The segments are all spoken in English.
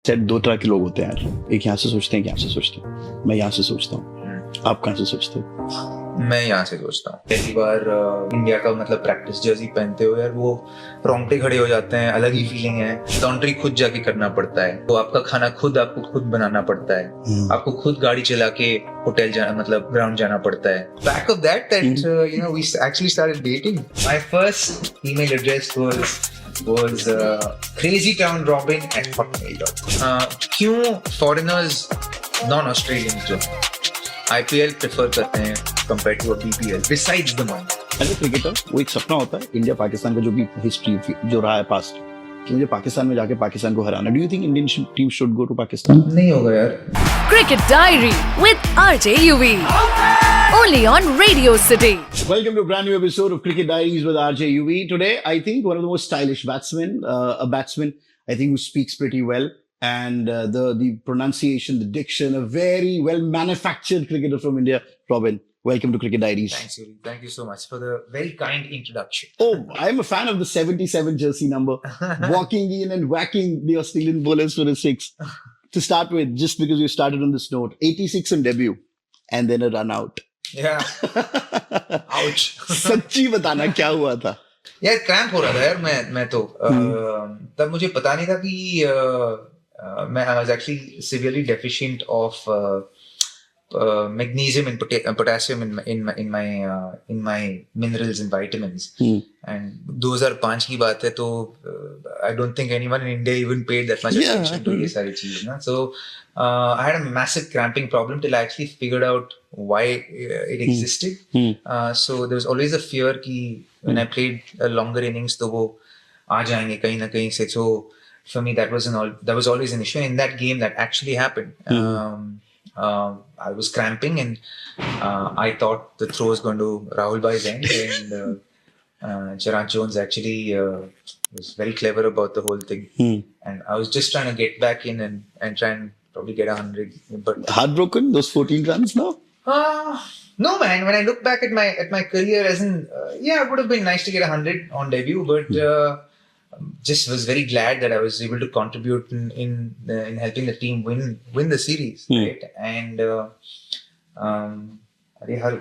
Set दो तरह के लोग होते हैं यार, एक यहाँ से सोचते हैं, एक यहाँ से सोचते हैं। मैं यहाँ से सोचता हूँ, आप कहाँ से सोचते हो? मैं यहाँ से सोचता हूँ। पहली बार इंडिया का मतलब प्रैक्टिस जर्सी पहनते हो यार, वो रोंगटे खड़े हो जाते हैं, अलग ही फीलिंग है। लॉन्ड्री खुद जाके करना पड़ता है, तो आपका खाना आपको खुद बनाना पड़ता है, आपको खुद गाड़ी चला के होटल जाना मतलब ग्राउंड जाना पड़ता है। Back of that you know, we actually started dating. My first email address was crazytownrobin@hotmail.com. क्यों फॉरेनर्स नॉन ऑस्ट्रेलियंस जो IPL प्रेफर करते हैं compare to BPL besides the money? As a cricketer वो एक सपना होता है, इंडिया पाकिस्तान का जो भी हिस्ट्री जो रहा है पास्ट, कि मुझे पाकिस्तान में जाके पाकिस्तान को हराना। Do you think Indian team should go to Pakistan? नहीं होगा यार। Cricket Diary with RJ Yuvi. Only on Radio City. Welcome to a brand new episode of Cricket Diaries with RJ Yuvi. Today, I think one of the most stylish batsmen, a batsman I think who speaks pretty well, and the pronunciation, the diction, a very well manufactured cricketer from India, Robin. Welcome to Cricket Diaries. Thanks, Yuri. Thank you so much for the very kind introduction. Oh, I'm a fan of the 77 jersey number, walking in and whacking the Australian bowlers for a six. To start with, just because you started on this note, 86 on debut, and then a run out. Yeah. Ouch. सच्ची बताना क्या हुआ था? यार cramp हो रहा था यार, मैं तो तब मुझे पता नहीं था कि मैं I was actually severely deficient of magnesium and potassium in my minerals and vitamins. And 2005 की बात है, तो I don't think anyone in India even paid that much attention to ये सारी चीजें ना. So I had a massive cramping problem till I actually figured out why it existed. So there was always a fear कि when I played a longer innings तो वो आ जाएंगे कहीं ना कहीं से. So for me that was always an issue. In that game that actually happened. I was cramping and I thought the throw was going to Rahul Bhai's end, and Gerard Jones actually was very clever about the whole thing. And I was just trying to get back in and try and probably get 100. But heartbroken those 14 runs now? No man, when I look back at my career, as in yeah, it would have been nice to get 100 on debut, but just was very glad that I was able to contribute in helping the team win the series, right? And अरे हर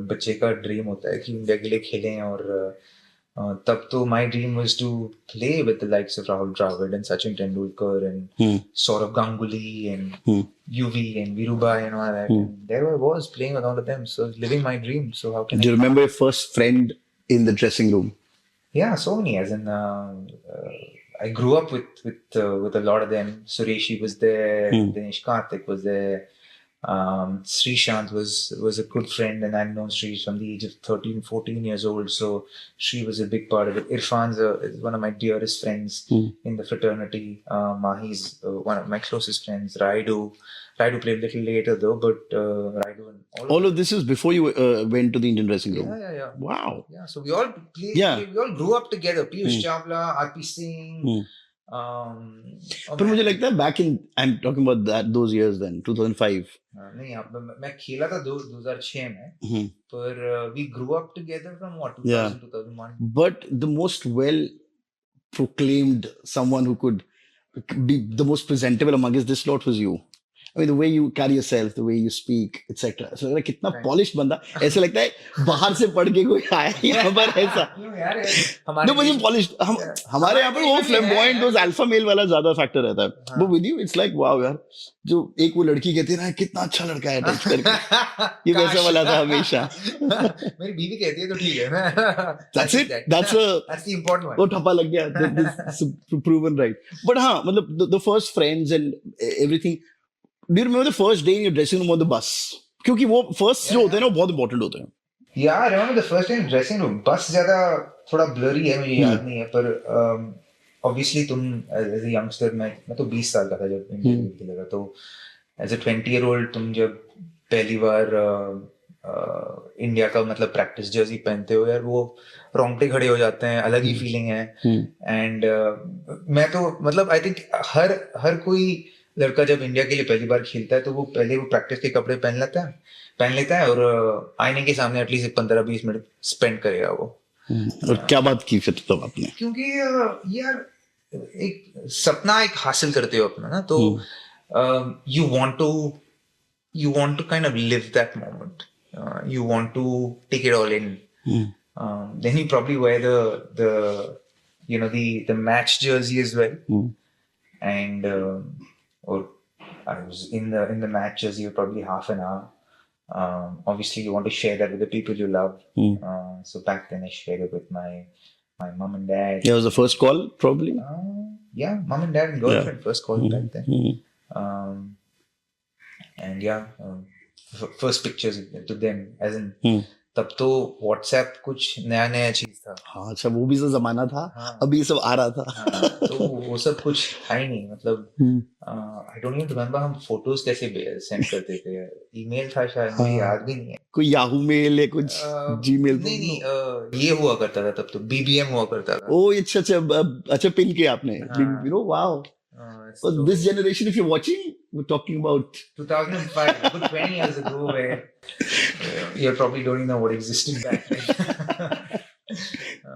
बच्चे का dream होता है कि India के लिए खेलें, और तब तो my dream was to play with the likes of Rahul Dravid and Sachin Tendulkar and Saurav Ganguly and Yuvi and Virubai and all that. And there I was playing with all of them, so living my dream. So how can Do you remember your first friend in the dressing room? Yeah, so many. As in, I grew up with a lot of them. Sureshi was there. Dinesh Karthik was there. Srishant was a good friend, and I've known Sri from the age of 13, 14 years old. So Sri was a big part of it. Irfan's is one of my dearest friends in the fraternity. Mahi's one of my closest friends. Raidu played a little later though, but Raidu and all of this is before you went to the Indian dressing room. Yeah. Wow. Yeah, so we all played. Yeah. We all grew up together. Piyush Chawla, RP Singh. पर मुझे लगता है back in, I'm talking about those years then, 2005. नहीं, मैं खेला था 2006 में, पर we grew up together from what 2000 2001. But the most well proclaimed someone who could be the most presentable amongst this lot was you. I mean, the way you carry yourself, the way you speak, etc. So like कितना polished बंदा, ऐसा लगता है बाहर से पढ़ के कोई आया यहाँ पर ऐसा. No, मुझे polished. हमारे यहाँ पर वो flamboyant, those alpha male वाला ज़्यादा factor रहता है. But with you, it's like wow यार, जो एक वो लड़की कहती है ना कितना अच्छा लड़का है टच करके, ये वैसा वाला था हमेशा. मेरी बीवी कहती है तो ठीक है. That's it. That's the important one. वो ठप्पा लग गया. This is proven right. But हाँ, मतलब the first friends and everything. Do you remember the first day in your dressing room on the bus? क्योंकि वो first जो होते हैं ना वो बहुत important होते हैं. Yeah, I remember the first day in dressing room. बस ज़्यादा थोड़ा blurry है, मुझे याद नहीं है, पर obviously तुम as a youngster, मैं तो 20 साल का था जब इंडिया खेला था, तो as a 20-year-old तुम जब पहली बार इंडिया का मतलब प्रैक्टिस जर्सी पहनते हो यार, वो रोंगटे खड़े हो जाते हैं, अलग ही फीलिंग है. एंड मैं तो मतलब आई थिंक हर कोई लड़का जब इंडिया के लिए पहली बार खेलता है तो वो पहले वो प्रैक्टिस के कपड़े पहन लेता है और आईने के सामने एटलीस्ट 15-20 मिनट स्पेंड करेगा वो. और क्या बात की फिर तब आपने? क्योंकि यार एक सपना एक हासिल करते हो अपना ना, तो you want to kind of live that moment. You want to take it all in. Then you probably wear the match jersey as well. And or I was in the match jersey for probably half an hour. Obviously, you want to share that with the people you love. So back then, I shared it with my mom and dad. Yeah, it was the first call, probably. Yeah, mom and dad and girlfriend first called back then. And yeah, first pictures to them, as in तब तो WhatsApp कुछ नया चीज था. हाँ, अच्छा, वो भी तो जमाना था. हाँ. अभी ये सब आ रहा था. तो वो सब कुछ था ही नहीं, मतलब I don't even remember हम फोटोज कैसे सेंड करते थे. ईमेल था शायद, मुझे याद भी नहीं है. कोई याहू मेल या कुछ जीमेल? नहीं, ये हुआ करता था तब तो, BBM हुआ करता था. ओ अच्छा पिन किया आपने. Wow. So this generation, if you're watching, we're talking about 2005, good 20 years ago, where you probably don't even know what existed back then.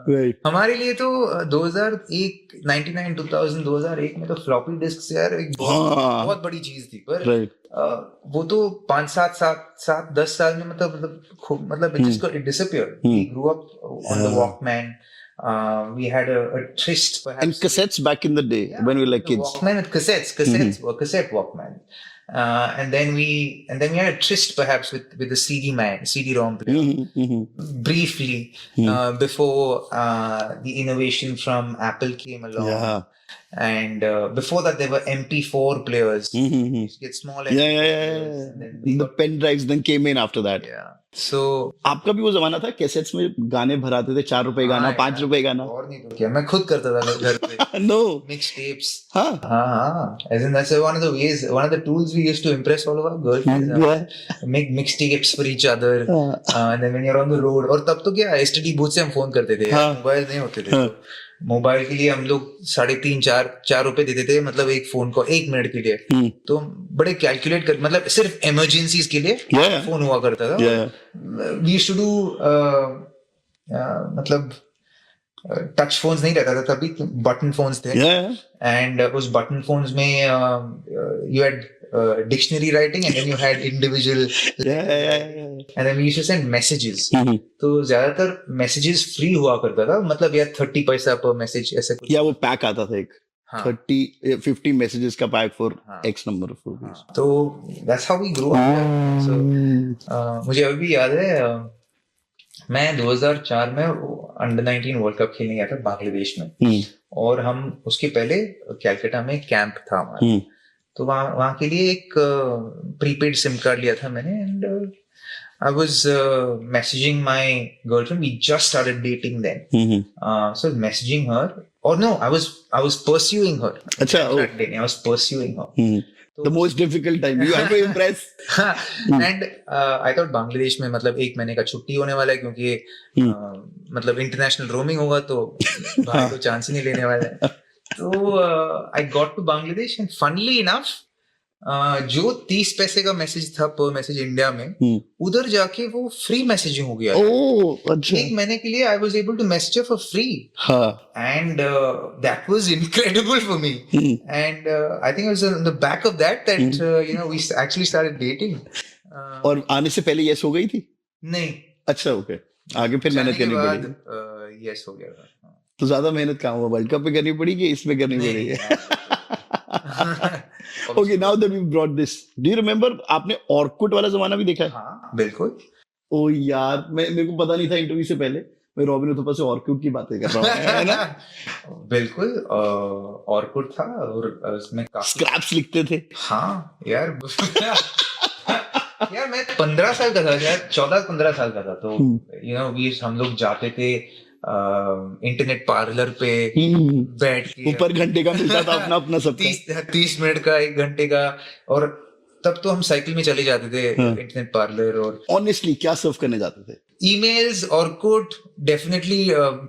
Right. हमारे लिए तो 2001, 99, 2000, 2001 में तो फ्लॉपी डिस्क से यार एक बहुत बड़ी चीज थी. पर वो तो 5-7 10 साल में मतलब it disappeared. We grew up on the Walkman. We had a tryst perhaps. And cassettes back in the day, when we were like kids. Walkman with cassettes, or cassette Walkman. And then we had a tryst perhaps with the CD-ROM player. Briefly, before the innovation from Apple came along. Yeah. And before that, there were MP4 players. You get small MP4 players. And then the pen drives then came in after that. Yeah. So आपका भी वो जमाना था cassettes में गाने भराते थे, 4 रुपए गाना, 5 रुपए गाना. और नहीं तो क्या, मैं खुद करता था घर पे. No. Mix tapes. हाँ. As in that's one of the ways, one of the tools we used to impress all of our girlfriends. Make mix tapes for each other. And then when you're on the road, और तब तो क्या STD booth से हम phone करते थे, mobile नहीं होते थे. मोबाइल के लिए हम लोग 3.5-4 रुपए देते थे, मतलब एक फोन को 1 मिनट के लिए. तो बड़े कैलकुलेट कर, मतलब सिर्फ इमरजेंसीज के लिए फोन हुआ करता था. वी यूज्ड टू डू मतलब टच फोन्स नहीं रहता था तभी, बटन फोन्स थे. एंड उस बटन फोन्स में you had dictionary writing, and then you had individual and then we used to send messages. तो ज्यादातर messages free हुआ करता था, मतलब यार 30 पैसा per message ऐसा कुछ. या वो पैक आता था एक 50 messages का pack for X number of rupees. तो that's how we grew up. So मुझे अभी भी याद है, मैं 2004 में अंडर-19 वर्ल्ड कप खेलने गया था बांग्लादेश में. और हम उसके पहले कैलकाटा में कैंप था हमारा. तो वहाँ के लिए एक प्रीपेड सिम कार्ड लिया था मैंने. And I was messaging my girlfriend. We just started dating then. So messaging her, और no, I was pursuing her. अच्छा, I was pursuing her. The most difficult time. You have to impress. And I thought Bangladesh में मतलब 1 महीने का छुट्टी होने वाला है, क्योंकि मतलब इंटरनेशनल रोमिंग होगा तो भाई तो चांस ही नहीं लेने वाला है. तो I got to Bangladesh, and funnily enough, जो 30 पैसे का मैसेज था पर मैसेज इंडिया में, उधर जाके वो फ्री मैसेजिंग हो गया. अच्छा. 1 महीने के लिए I was able to message her for free. And that was incredible for me. And I think it was on the back of that we actually started dating. और आने से पहले यस हो गई थी? नहीं. अच्छा, ओके. आगे फिर मेहनत करनी पड़ी. यस हो गया था. तो ज्यादा मेहनत कहाँ हुआ, वर्ल्ड कप पे करनी पड़ी कि इसमें करनी पड़ी है? Okay, now that we've brought this, do you remember आपने ऑर्कुट वाला जमाना भी देखा है? हाँ, बिल्कुल. ओ यार, मेरे को पता नहीं था इंटरव्यू से पहले. मैं रॉबिन उथप्पा से ऑर्कुट की बातें कर रहा हूँ, है ना? बिल्कुल. ऑर्कुट था और उसमें काफी स्क्रैप्स लिखते थे. हाँ यार. यार मैं 15 साल का था यार, 14-15 साल का था. तो हम लोग जाते थे इंटरनेट पार्लर पे बैठ के. ऊपर घंटे का मिलता था अपना सब. 30 मिनट का, 1 घंटे का. और तब तो हम साइकिल में चले जाते थे इंटरनेट पार्लर. और ऑनेस्टली क्या सर्व करने जाते थे? ईमेल्स, ऑर्कुट डेफिनेटली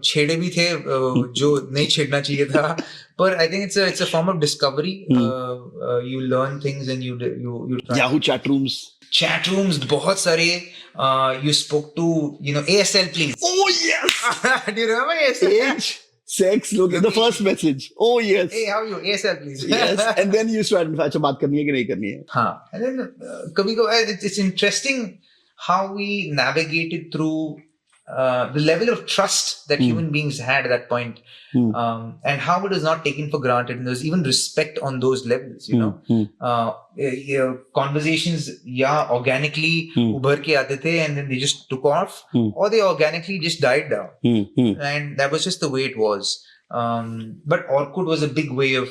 छेड़े भी थे जो नहीं छेड़ना चाहिए था. पर I think it's a form of discovery. You learn things and you Yahoo chat rooms बहुत सारे. You spoke to ASL please. Oh yes. Do you remember ASL? Sex, look at the first message. Oh yes. Hey, how are you? ASL, please. Yes. And then you start, अच्छा बात करनी है कि नहीं करनी है. हाँ. And then it's interesting how we navigated through the level of trust that human beings had at that point, and how it was not taken for granted, and there was even respect on those levels. Conversations, organically ubhar ke aate the, and then they just took off, or they organically just died down, and that was just the way it was. But Orkut was a big way of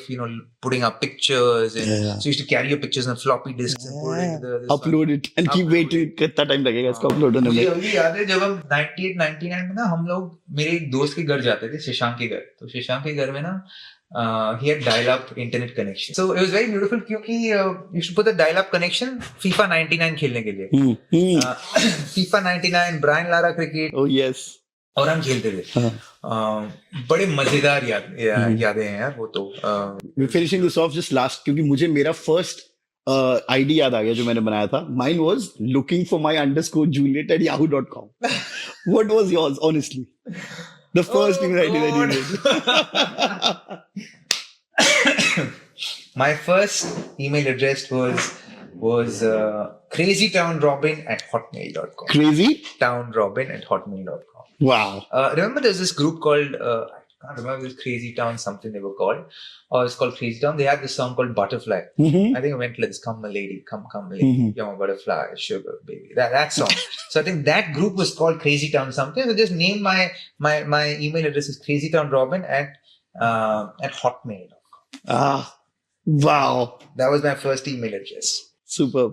putting up pictures, and so you used to carry your pictures on floppy disks and put it into the upload it and keep waiting कितना time लगेगा इसको upload होने में. मुझे याद है जब हम 98 99 में ना हम लोग मेरे एक दोस्त के घर जाते थे, शशांक के घर. तो शशांक के घर में ना he had dial-up internet connection. So it was very beautiful क्योंकि you should put the dial-up connection FIFA 99 खेलने के लिए. FIFA 99, Brian Lara cricket. Oh yes. और हम खेलते थे. बड़े मजेदार यादें हैं यार वो तो. Finishing this off just last, क्योंकि मुझे मेरा first ID याद आ गया जो मैंने बनाया था. Mine was looking for my _Juliet at yahoo.com. What was yours, honestly? The first email ID that you made. My first email address was crazytownrobin@hotmail.com. crazytownrobin@hotmail.com. Wow. Remember there's this group called I can't remember, this Crazy Town something they were called, or it's called Crazy Town. They had this song called Butterfly. I think it went like this: "Come my lady, come my lady, you're my butterfly, sugar baby." That song. So I think that group was called Crazy Town something. So just named my email address is crazytownrobin@hotmail.com. Wow. That was my first email address. Superb.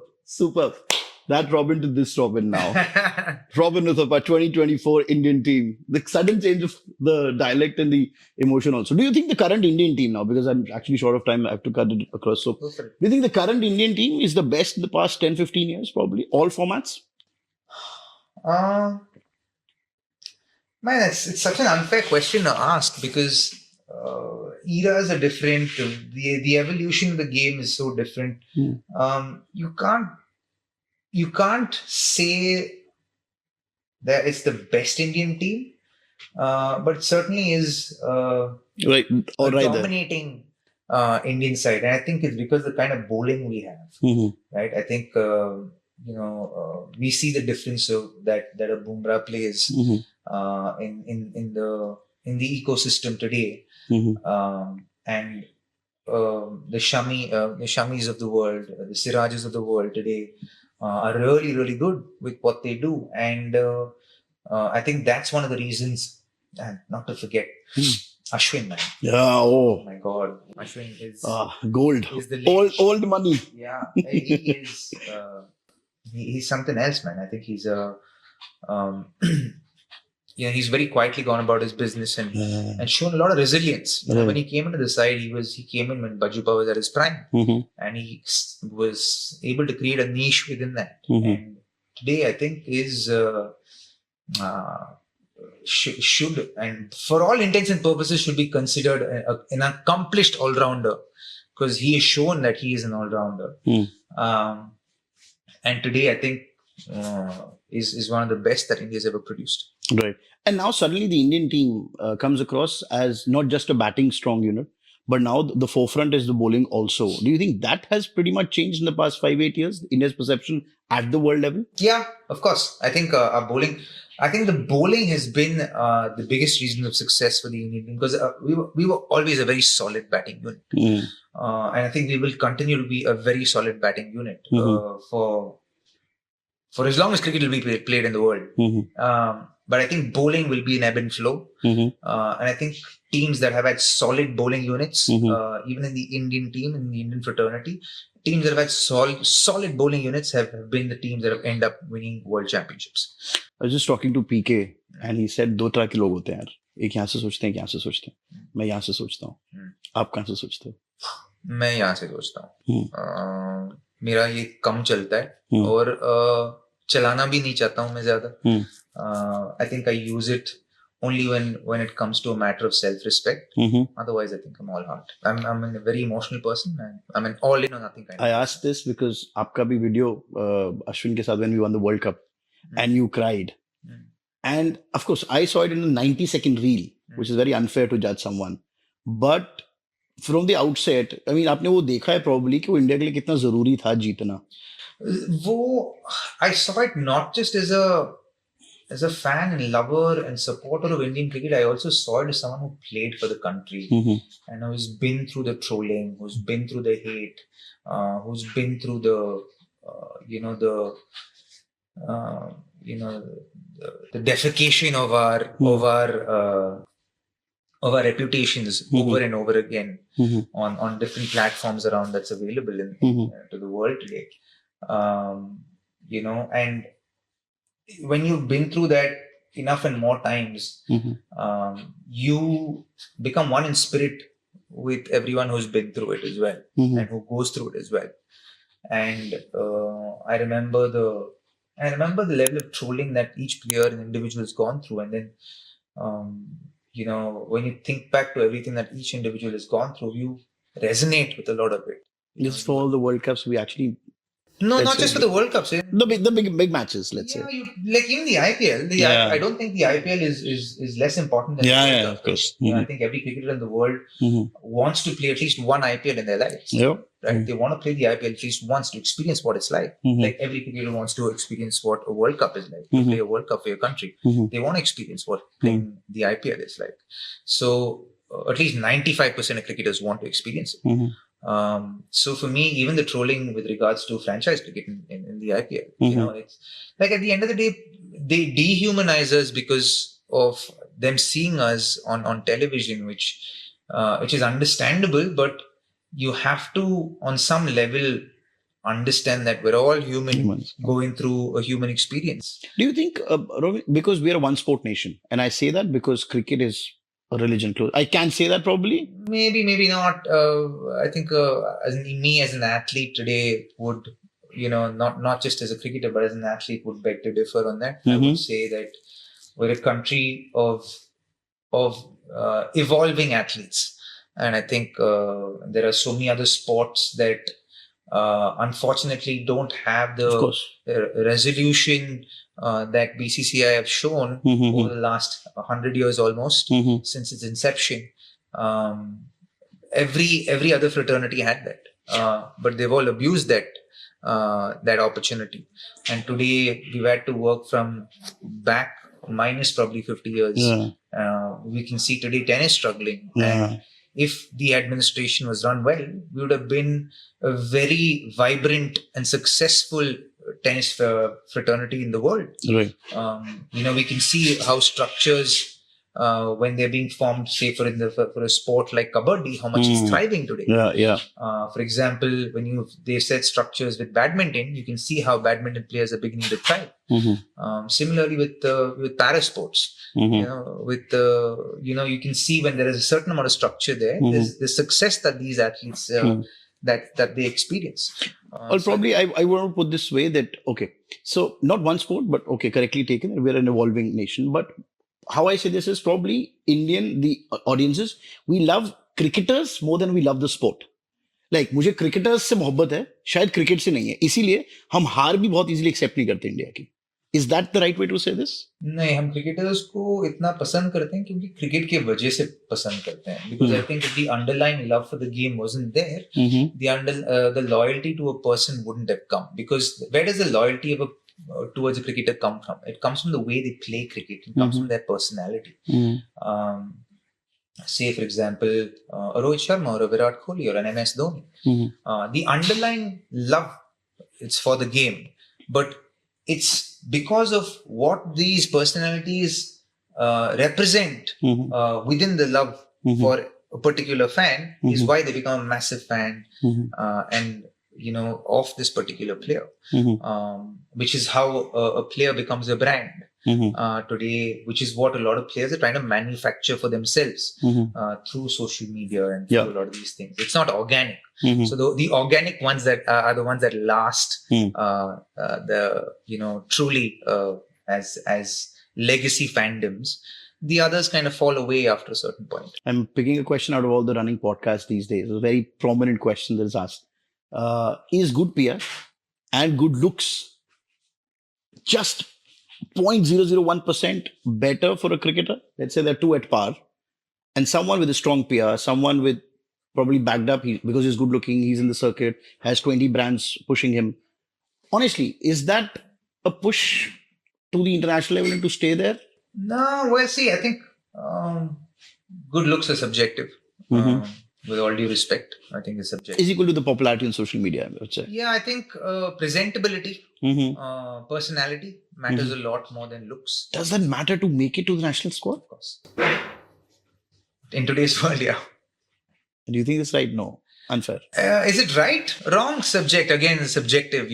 That Robin to this Robin now. Robin Uthappa, 2024 Indian team. The sudden change of the dialect and the emotion also. Do you think the current Indian team now, because I'm actually short of time, I have to cut it across. So, do you think the current Indian team is the best in the past 10, 15 years, probably? All formats? Man, it's such an unfair question to ask because eras are different. The evolution of the game is so different. You can't say that it's the best Indian team, but it certainly is Right. Or dominating Indian side. And I think it's because of the kind of bowling we have. Right? I think we see the difference of that a Bumrah plays in the ecosystem today, and the Shamis of the world, the Sirajas of the world today are really, really good with what they do. And I think that's one of the reasons, and not to forget, Ashwin, man. Yeah, oh my God. Ashwin is gold. Is the old money. Yeah, he is. He's something else, man. I think he's he's very quietly gone about his business and shown a lot of resilience. When he came into the side, he came in when Bajupa was at his prime, and he was able to create a niche within that. And today, I think is should and for all intents and purposes should be considered an accomplished all-rounder, because he has shown that he is an all-rounder. And today, I think is one of the best that India has ever produced. Right. And now suddenly the Indian team comes across as not just a batting strong unit, but now the forefront is the bowling also. Do you think that has pretty much changed in the past 5-8 years, India's perception at the world level? Yeah, of course. I think our bowling, the bowling has been the biggest reason of success for the Indian team, because we were always a very solid batting unit. And I think we will continue to be a very solid batting unit for as long as cricket will be played in the world. But I think bowling will be an ebb and flow. And I think teams that have had solid bowling units, even in the Indian team, in the Indian fraternity, teams that have had solid bowling units have been the teams that have ended up winning world championships. I was just talking to PK and he said, दो तरह के लोग होते हैं यार. एक यहाँ से सोचते हैं, एक यहाँ से सोचते हैं. मैं यहाँ से सोचता हूँ. आप कहाँ से सोचते हो? मैं यहाँ से सोचता हूँ. मेरा ये कम चलता है और चलाना भी नहीं चाहता हूँ मैं ज्यादा. I think I use it only when it comes to a matter of self-respect. Otherwise, I think I'm all heart. I'm a very emotional person. I'm an all in or nothing kind of person. I asked this because आपका भी video Ashwin के साथ when we won the World Cup and you cried. And of course, I saw it in a 90-second reel. which is very unfair to judge someone. But from the outset, I mean, आपने वो देखा है probably कि वो India के लिए कितना जरूरी था जीतना. I saw it not just as a fan and lover and supporter of Indian cricket. I also saw it as someone who played for the country and who's been through the trolling, who's been through the hate, who's been through the defecation of our reputations over and over again on different platforms around that's available to the world today. And when you've been through that enough and more times, you become one in spirit with everyone who's been through it as well and who goes through it as well. And I remember the level of trolling that each player and individual has gone through, and then when you think back to everything that each individual has gone through, you resonate with a lot of it. Just for all the World Cups, we actually not just for the World Cups. The big matches, let's say. Like even the IPL. I don't think the IPL is less important than the World Cup. Of course. I think every cricketer in the world wants to play at least one IPL in their lives. Yeah. Right? They want to play the IPL at least once to experience what it's like. Like every cricketer wants to experience what a World Cup is like. To play a World Cup for your country. They want to experience what playing the IPL is like. So at least 95% of cricketers want to experience it. So for me, even the trolling with regards to franchise cricket in the IPL, it's like at the end of the day, they dehumanize us because of them seeing us on television, which is understandable, but you have to, on some level, understand that we're all humans going through a human experience. Do you think, Robbie, because we are a one sport nation, and I say that because cricket is a religion close. I can say that probably. Maybe not. I think as an athlete today would, not just as a cricketer, but as an athlete would beg to differ on that. I would say that we're a country of evolving athletes. And I think there are so many other sports that unfortunately don't have the resolution that BCCI have shown over the last 100 years almost since its inception. Every other fraternity had that, but they've all abused that opportunity. And today we've had to work from back minus probably 50 years. We can see today tennis struggling. And if the administration was run well, we would have been a very vibrant and successful tennis fraternity in the world. Right. We can see how structures, when they're being formed, say for a sport like kabaddi, how much it's thriving today. For example, when they've set structures with badminton, you can see how badminton players are beginning to thrive. Similarly with para sports, you can see when there is a certain amount of structure there, there's the success that these athletes that they experience. Probably I want to put this way that, so not one sport, but correctly taken, we're an evolving nation. But how I say this is probably the audiences, we love cricketers more than we love the sport. Like मुझे cricketers से मोहब्बत है, शायद cricket से नहीं है. इसीलिए हम हार भी बहुत easily accept नहीं करते इंडिया की. Is that the right way to say this? नहीं, हम cricketers को इतना पसंद करते हैं क्योंकि cricket के वजह से पसंद करते हैं. Because I think if the underlying love for the game wasn't there, the loyalty to a person wouldn't have come. Because where does the loyalty towards a cricketer come from? It comes from the way they play cricket. It comes from their personality. Say, for example, a Rohit Sharma or a Virat Kohli or an MS Dhoni. The underlying love, it's for the game. But it's because of what these personalities represent within the love for a particular fan is why they become a massive fan and of this particular player, which is how a player becomes a brand today, which is what a lot of players are trying to manufacture for themselves through social media and through a lot of these things. It's not organic. So the organic ones that are the ones that last, truly as legacy fandoms. The others kind of fall away after a certain point. I'm picking a question out of all the running podcasts these days. A very prominent question that is asked. Is good PR and good looks just 0.001% better for a cricketer? Let's say they're two at par. and someone with a strong PR, someone with probably backed up because he's good looking, he's in the circuit, has 20 brands pushing him. Honestly, is that a push to the international level and to stay there? No, well, see, I think good looks are subjective. With all due respect, I think it's subjective. Is equal to the popularity on social media, I would say. Yeah, I think presentability, personality matters a lot more than looks. Does that matter to make it to the national squad? Of course. In today's world, yeah. Do you think it's right? No. Unfair. Is it right? Wrong? Subject. Again, subjective.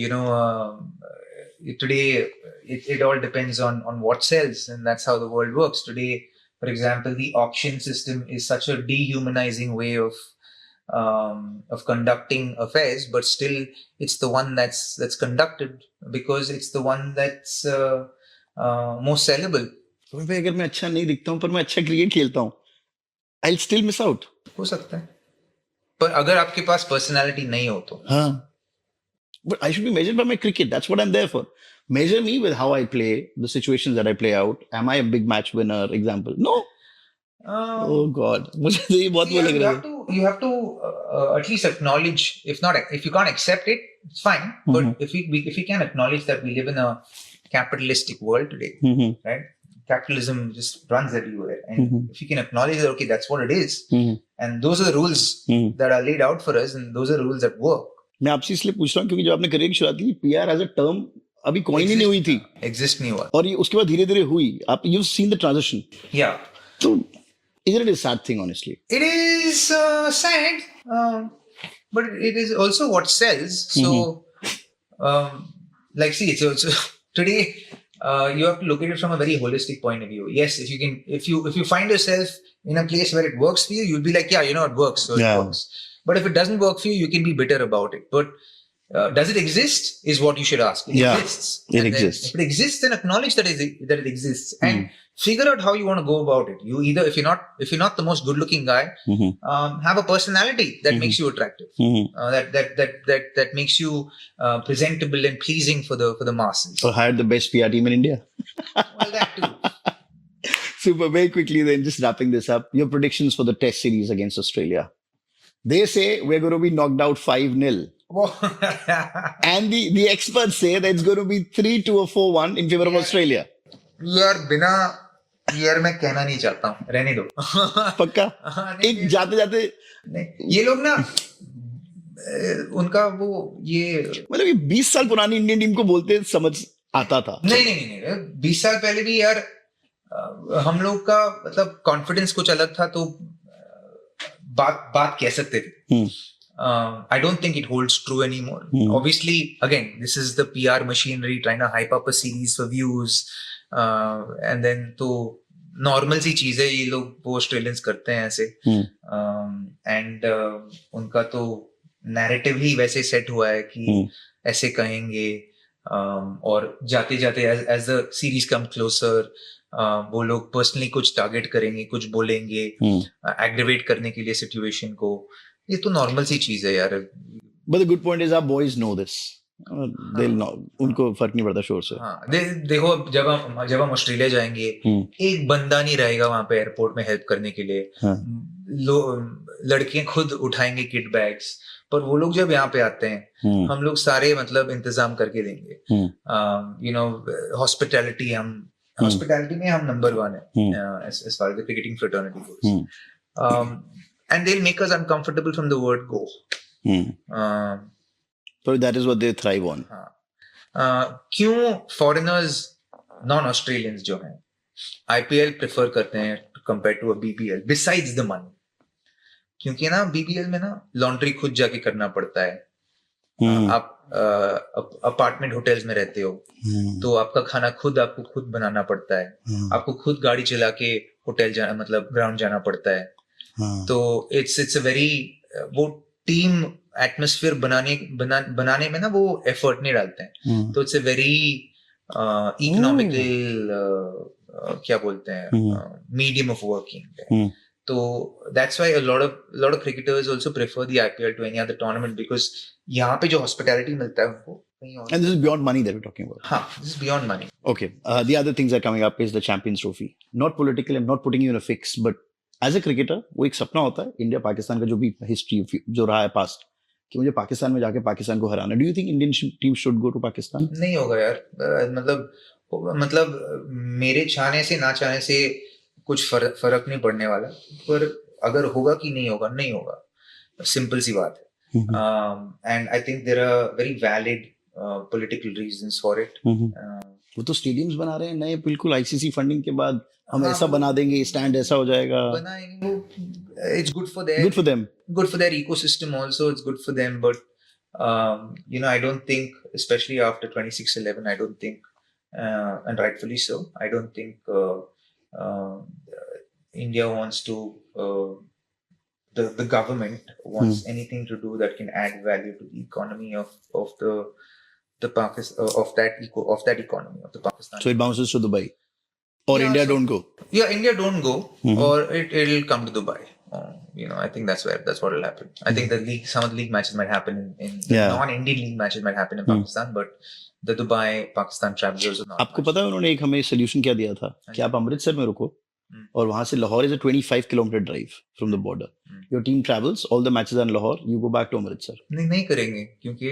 Today, it all depends on what sells, and that's how the world works. Today, for example, the auction system is such a dehumanizing way of conducting affairs, but still, it's the one that's conducted because it's the one that's most sellable. अगर मैं अच्छा नहीं दिखता हूँ पर मैं अच्छा cricket खेलता हूँ, I'll still miss out. हो सकता है, पर अगर आपके पास पर्सनालिटी नहीं हो तो. हाँ. But I should be measured by my cricket. That's what I'm there for. Measure me with how I play, the situations that I play out. Am I a big match winner? Example. No. Oh God. मुझे तो ये बहुत वो लग रहा है. You have to at least acknowledge. If you can't accept it, it's fine. But if we can acknowledge that we live in a capitalistic world today, right? Capitalism just runs everywhere, and if you can acknowledge that, okay, that's what it is, and those are the rules that are laid out for us, and those are the rules that work. मैं आपसे इसलिए पूछ रहा हूँ क्योंकि जब आपने career की शुरुआत की, PR एज अ टर्म अभी कॉइन ही नहीं हुई थी, एग्जिस्ट नहीं हुआ, और ये उसके बाद धीरे-धीरे हुई. आप you've seen the transition. Yeah. So isn't it a sad thing, honestly? It is sad, but it is also what sells. So, like, see, it's also today. You have to look at it from a very holistic point of view. Yes, if you find yourself in a place where it works for you, you'll be like, yeah, it works, so it works. But if it doesn't work for you, you can be bitter about it. But does it exist? Is what you should ask. It exists. It exists. If it exists, then acknowledge that it exists and figure out how you want to go about it. You either, if you're not the most good-looking guy, have a personality that makes you attractive, that makes you presentable and pleasing for the masses. Or hire the best PR team in India. Well, that too. Super. Very quickly, then, just wrapping this up. Your predictions for the Test series against Australia. They say we're going to be knocked out 5-0. And the experts say that it's going to be 3-2 or 4-1 in favor of Australia. यार मैं कहना नहीं चाहता हूँ, रहने दो. पक्का? एक जाते ये लोग ना उनका वो ये मतलब ये 20 साल पुरानी इंडियन टीम को बोलते समझ आता था. नहीं 20 साल पहले भी यार हम लोग का मतलब कॉन्फिडेंस कुछ अलग था, तो बात कह सकते थे. I don't think it holds true anymore. Obviously, again, this is the PR machinery trying to hype up a series for views, and then तो नॉर्मल सी चीज है, ये लोग वो ऑस्ट्रेलियंस करते हैं ऐसे, एंड उनका तो नैरेटिव ही वैसे सेट हुआ है कि ऐसे कहेंगे, और जाते जाते as the series come closer वो लोग पर्सनली कुछ टारगेट करेंगे, कुछ बोलेंगे, एग्रीवेट करने के लिए सिचुएशन को. ये तो नॉर्मल सी चीज है यार. But the good point is our boys know this. They'll know. उनको फर्क नहीं पड़ता शोर से. हाँ, देखो जब हम ऑस्ट्रेलिया जाएंगे, एक बंदा नहीं रहेगा वहां पे एयरपोर्ट में हेल्प करने के लिए. लड़कियां खुद उठाएंगे किट बैग्स, पर वो लोग जब यहाँ पे आते हैं हम लोग सारे मतलब इंतजाम करके देंगे. हॉस्पिटैलिटी में हम नंबर 1 है as far as the cricketing fraternity goes. And they'll make us uncomfortable from the word go. So that is what they thrive on. क्यों foreigners, non-Australians जो हैं IPL prefer करते हैं compared to a BPL besides the money? क्योंकि ना BPL में ना laundry खुद जाके करना पड़ता है. आप अपार्टमेंट होटल्स में रहते हो, तो आपका खाना आपको खुद बनाना पड़ता है. आपको खुद गाड़ी चला के होटल जाना, मतलब ग्राउंड जाना पड़ता है. तो इट्स अ वेरी वो टीम एटमॉस्फेयर बनाने में ना वो एफर्ट नहीं डालते हैं. तो इट्स अ वेरी इकोनॉमिकल क्या बोलते हैं मीडियम ऑफ वर्किंग. तो that's why a lot of cricketers also prefer the IPL to any other tournament, because यहाँ पे जो hospitality मिलता है उनको कहीं और. And this is beyond money that we're talking about. हाँ, this is beyond money. Okay. The other things that are coming up is the Champions Trophy. Not political. I'm not putting you in a fix, but as a cricketer वो एक सपना होता है India Pakistan का जो भी history जो रहा है पास्ट कि मुझे पाकिस्तान में जाके पाकिस्तान को हराना. Do you think Indian team should go to Pakistan? नहीं होगा यार. मतलब मेरे चाहने से ना चाहने से कुछ फर्क नहीं पड़ने वाला. पर अगर होगा कि नहीं होगा, नहीं होगा. सिंपल सी बात है. And I think there are very valid political reasons for it. वो तो स्टेडियम्स बना रहे हैं नए बिल्कुल आईसीसी फंडिंग के बाद. हम हाँ, ऐसा बना देंगे, स्टैंड ऐसा हो जाएगा. बनाएंगे वो. It's good for their. Good for them. Good for their ecosystem also. It's good for them. But I don't think, especially after 26/11, I don't think, and rightfully so, I don't think India wants to. The government wants anything to do that can add value to the economy of the Pakistan of that economy of the Pakistan. So it bounces to Dubai, or Yeah, India so- don't go. Yeah, India don't go, or it'll come to Dubai. I think that's what will happen. I think some of the league matches might happen in Yeah. non-Indian league matches might happen in Pakistan, but the Dubai Pakistan travelers are not. आपको पता है उन्होंने एक हमें solution क्या दिया था कि आप अमृतसर में रुको और वहां से Lahore is a 25 kilometre drive from the border. Your team travels all the matches in Lahore, you go back to Amritsar. नहीं करेंगे क्योंकि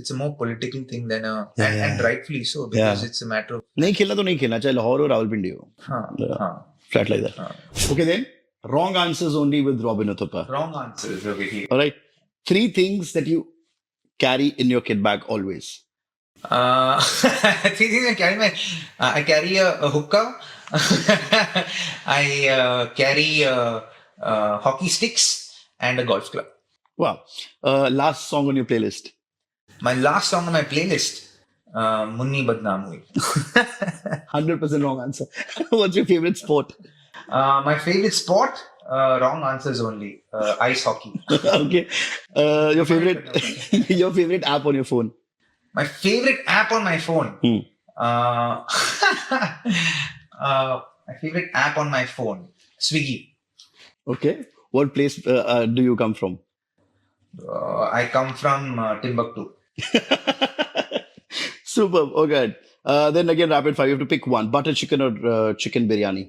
it's a more political thing than and rightfully so because it's a matter of. नहीं खेलना तो नहीं खेलना, चाहे लाहौर और रावलपिंडी हो. हाँ. Flat like that. Okay then, wrong answers only with Robin Uthappa. Wrong answers. Okay. All right. 3 things that you carry in your kit bag always. 3 things I carry. I carry a hookah. I carry hockey sticks and a golf club. Wow. Last song on your playlist. My last song on my playlist, Munni Badnaam Hui. 100% wrong answer. What's your favorite sport? My favorite sport, wrong answers only. Ice hockey. Okay. Your favorite app on your phone. My favorite app on my phone. My favorite app on my phone, Swiggy. Okay. What place do you come from? I come from Timbuktu. Superb. Okay. Then again, rapid fire. You have to pick one: butter chicken or chicken biryani.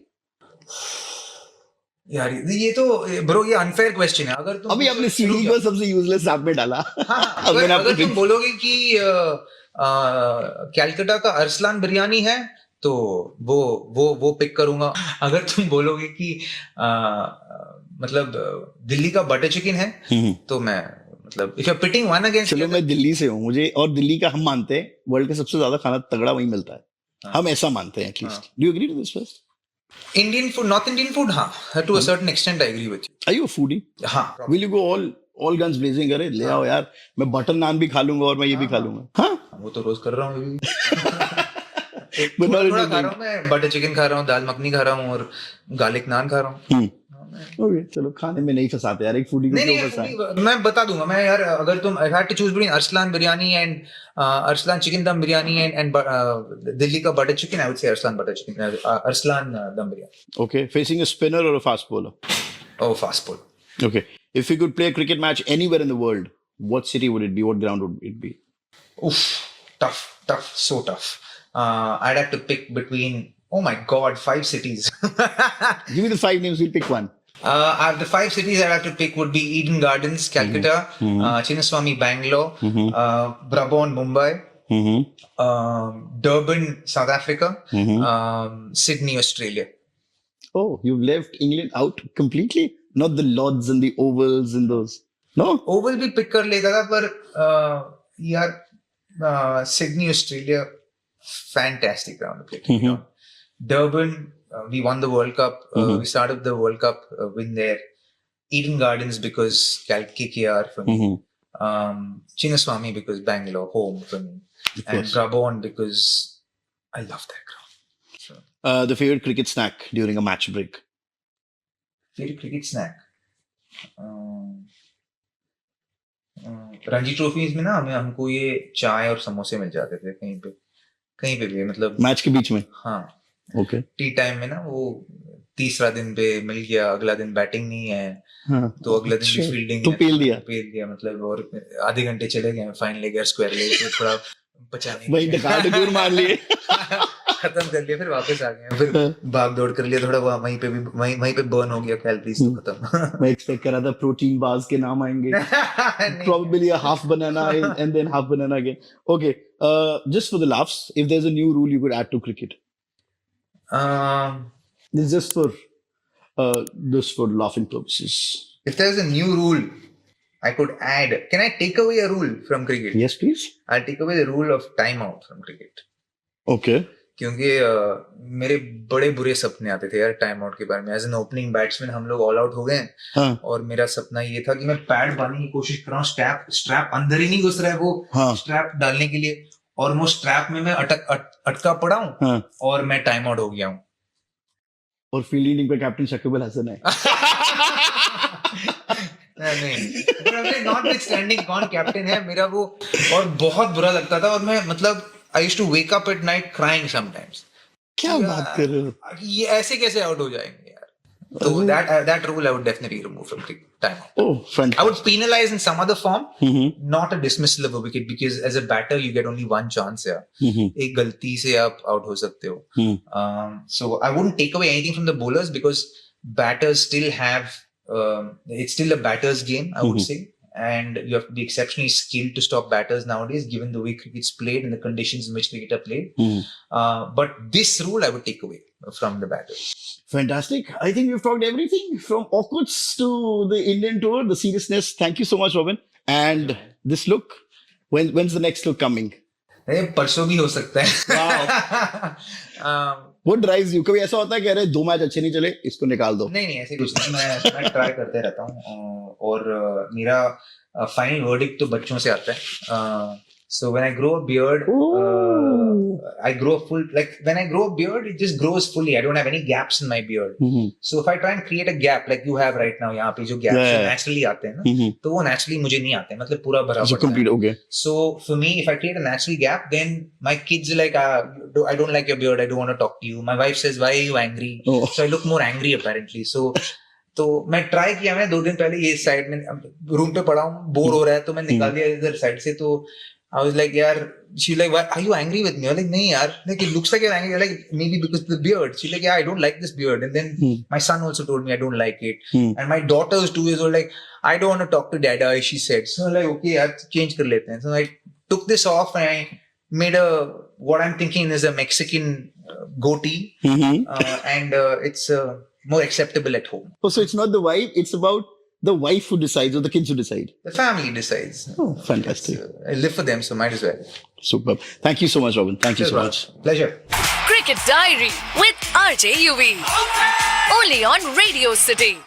यार ये तो bro ये unfair question है. अगर तुम अभी आपने CD को सबसे यूजलेस ऐप में डाला. अगर तुम बोलोगे कि कैलकाटा का अरसलान बिरयानी है तो वो पिक करूंगा. अगर तुम बोलोगे कि मतलब दिल्ली का बटर चिकन है तो मैं मतलब if you are pitting one against. चलो मैं दिल्ली से हूँ, मुझे और दिल्ली का हम मानते हैं वर्ल्ड का सबसे ज्यादा खाना तगड़ा वहीं मिलता है. हम ऐसा मानते हैं at least. Do you agree to this first? Indian food, North Indian food, हाँ, to a certain extent I agree with you. Are you a foodie? हाँ. Will you go all guns blazing? अरे ले आओ यार, मैं बटर नान भी खा लूंगा और मैं ये भी खा लूंगा. हाँ, वो तो रोज कर रहा हूँ. थोड़ा खा रहा हूँ मैं. बटर चिकन खा रहा हूँ, दाल मखनी खा रहा हूँ और गार्लिक नान खा रहा हूँ. ओके, चलो खाने में नहीं फंसाते यार, एक फूडी को क्यों फंसाएं? मैं बता दूंगा. मैं यार अगर तुम I had to choose between Arsalan biryani and Arsalan chicken दम बिरयानी and दिल्ली का butter chicken, I would say Arsalan butter chicken, Arsalan दम biryani. Okay, facing a spinner or a fast bowler? Oh, fast ball. Okay, if you could play a cricket match anywhere in the world, what city would it be? What ground would it be? Oof, tough, so tough. I'd have to pick between, oh my god, 5 cities. Give me the 5 names, we'll pick one. The 5 cities I'd have to pick would be Eden Gardens, Calcutta, Chinnaswamy, Bangalore, Brabant, Mumbai, Durban, South Africa, Sydney, Australia. Oh, you've left England out completely? Not the Lords and the Ovals and those? No? Oval भी pick कर लेता था पर यार Sydney, Australia, fantastic ground to play. Durban, we won the World Cup. We started the World Cup win there. Eden Gardens because KKR for me. Chinnaswamy because Bangalore, home for me. And Brabant because I love that ground. So. The favorite cricket snack during a match break? Favorite cricket snack? Ranji trophies में ना हमको ये चाय और समोसे मिल जाते थे कहीं पे भी, मतलब मैच के बीच में. हाँ. ओके. टी टाइम में ना वो तीसरा दिन पे मिल गया, अगला दिन बैटिंग नहीं है तो अगला दिन भी फील्डिंग तो पेल दिया मतलब, और आधे घंटे चले गए, फाइन ले गया, स्क्वायर ले गया, थोड़ा बचाने वही डकार मार लिए. खत्म कर लिया, फिर वापस आ गए, फिर भाग दौड़ कर लिया थोड़ा, वहीं पे बर्न हो गया कैलोरीज, तो खत्म. मैं एक्सपेक्ट कर रहा था प्रोटीन बार्स के नाम आएंगे. Probably a half banana and then half banana again. Okay, just for the laughs, if there's a new rule you could add to cricket, this is just for laughing purposes. If there's a new rule I could add, can I take away a rule from cricket? Yes, please. I'll take away the rule of timeout from cricket. Okay. क्योंकि मेरे बड़े बुरे सपने आते थे यार time out के बारे में. एज एन ओपनिंग बैट्समैन हम लोग ऑल आउट हो गए, और मेरा सपना ये था कि मैं पैड बांधने की कोशिश कर रहा हूँ, स्ट्रैप अंदर ही नहीं घुस रहा है वो स्ट्रैप डालने के लिए, और वो स्ट्रैप में मैं अटका पड़ा हूँ, और मैं टाइम आउट हो गया हूँ. और फील्डिंग पे कैप्टन शकीबुल हसन है. नहीं, नॉटविथस्टैंडिंग कौन कैप्टन है मेरा वो, और बहुत बुरा लगता था, और मैं मतलब I used to wake up at night crying sometimes. क्या बात कर रहे हो? ये ऐसे कैसे आउट हो जाएंगे यार? So that rule I would definitely remove from cricket. Time out. Oh, fantastic. I would penalize in some other form, not a dismissal of a wicket, because as a batter you get only one chance. एक गलती से आप out हो सकते हो. So I wouldn't take away anything from the bowlers, because batters still have it's still a batter's game, I would say. And you have to be exceptionally skilled to stop batters nowadays, given the way cricket's played and the conditions in which cricket are played. But this rule I would take away from the batters. Fantastic. I think we've talked everything from awkwards to the Indian tour, the seriousness. Thank you so much, Robin. And this look, when's the next look coming? परसों भी हो सकता है. What drives you? कभी ऐसा होता है कि अरे 2 मैच अच्छे नहीं चले, इसको निकाल दो? नहीं, ऐसे कुछ नहीं. मैं ट्राई करते रहता हूँ, और मेरा फाइनल वर्डिक्ट तो बच्चों से आता है. So when I grow a beard, I grow when I grow a beard, it just grows fully. I don't have any gaps in my beard. So if I try and create a gap like you have right now, यहाँ पे जो gaps naturally आते हैं ना, तो वो naturally मुझे नहीं आते, मतलब पूरा भरा पड़ता है. Okay. So for me, if I create a natural gap, then my kids are like, I don't like your beard, I don't want to talk to you. My wife says, why are you angry? So I look more angry apparently. तो मैं try किया, मैं 2 दिन पहले ये side में room पे पड़ा हूँ, बोर हो रहा है, तो मैं निकाल दिया इधर साइड से. तो I was like, yaar, she's like, why are you angry with me? I'm like, nahi yaar, like it looks like you're angry. Like maybe because of the beard. She's like, yeah, I don't like this beard. And then my son also told me I don't like it. And my daughter who's 2 years old, like, I don't want to talk to dada, she said. So I'm like, okay, yaar, change kar lete hain. So I took this off and I made what I'm thinking is a Mexican goatee, and it's more acceptable at home. Oh, so it's not the wife, it's about the wife who decides or the kids who decide? The family decides. Oh, fantastic. I live for them, so might as well. Superb. Thank you so much, Robin. Thank you so much. Pleasure. Cricket Diary with RJ Yuvi. Only on Radio City.